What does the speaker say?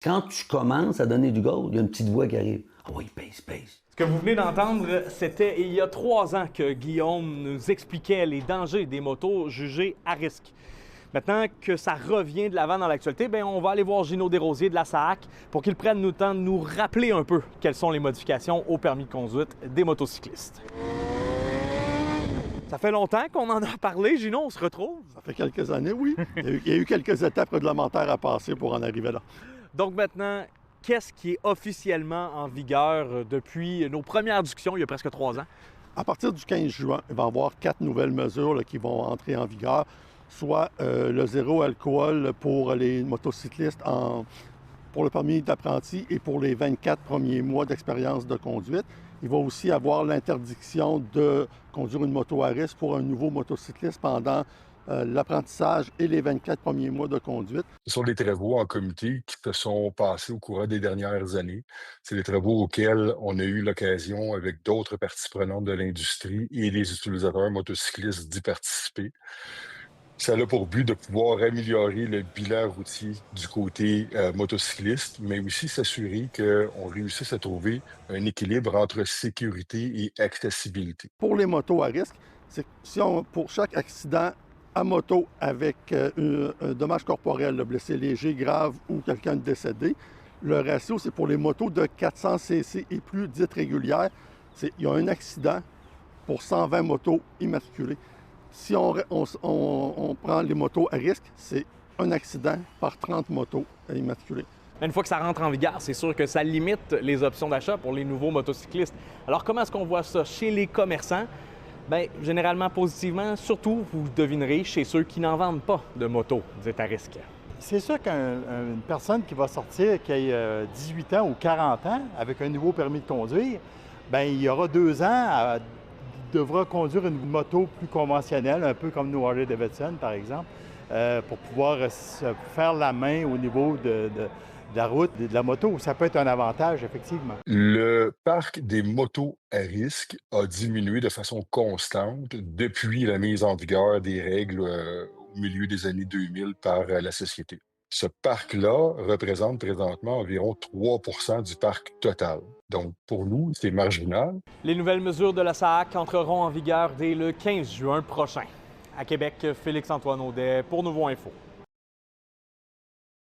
Quand tu commences à donner du gaz, il y a une petite voix qui arrive. Ah oui, pèse. Ce que vous venez d'entendre, c'était il y a 3 ans que Guillaume nous expliquait les dangers des motos jugées à risque. Maintenant que ça revient de l'avant dans l'actualité, on va aller voir Gino Desrosiers de la SAAC pour qu'il prenne le temps de nous rappeler un peu quelles sont les modifications au permis de conduite des motocyclistes. Ça fait longtemps qu'on en a parlé, Gino, on se retrouve? Ça fait quelques années, oui. Il y a eu quelques étapes réglementaires à passer pour en arriver là. Donc maintenant, qu'est-ce qui est officiellement en vigueur depuis nos premières discussions il y a presque 3 ans? À partir du 15 juin, il va y avoir 4 nouvelles mesures là, qui vont entrer en vigueur, soit le zéro alcool pour les motocyclistes pour le permis d'apprenti et pour les 24 premiers mois d'expérience de conduite. Il va aussi avoir l'interdiction de conduire une moto à risque pour un nouveau motocycliste pendant l'apprentissage et les 24 premiers mois de conduite. Ce sont des travaux en comité qui se sont passés au courant des dernières années. C'est des travaux auxquels on a eu l'occasion, avec d'autres parties prenantes de l'industrie et les utilisateurs motocyclistes, d'y participer. Ça a pour but de pouvoir améliorer le bilan routier du côté motocycliste, mais aussi s'assurer qu'on réussisse à trouver un équilibre entre sécurité et accessibilité. Pour les motos à risque, c'est que pour chaque accident à moto avec un dommage corporel, le blessé léger, grave ou quelqu'un de décédé, le ratio, c'est pour les motos de 400 cc et plus dites régulières. Il y a un accident pour 120 motos immatriculées. Si on prend les motos à risque, c'est un accident par 30 motos immatriculées. Une fois que ça rentre en vigueur, c'est sûr que ça limite les options d'achat pour les nouveaux motocyclistes. Alors, comment est-ce qu'on voit ça chez les commerçants? Généralement positivement, surtout, vous devinerez, chez ceux qui n'en vendent pas de motos dites à risque. C'est sûr qu'une personne qui va sortir, qui a 18 ans ou 40 ans, avec un nouveau permis de conduire, il y aura 2 ans, devra conduire une moto plus conventionnelle, un peu comme nos Harley-Davidson, par exemple, pour pouvoir se faire la main au niveau de la route, de la moto. Ça peut être un avantage, effectivement. Le parc des motos à risque a diminué de façon constante depuis la mise en vigueur des règles au milieu des années 2000 par la société. Ce parc-là représente présentement environ 3% du parc total. Donc, pour nous, c'est marginal. Les nouvelles mesures de la SAAC entreront en vigueur dès le 15 juin prochain. À Québec, Félix-Antoine Audet pour Nouveau Info.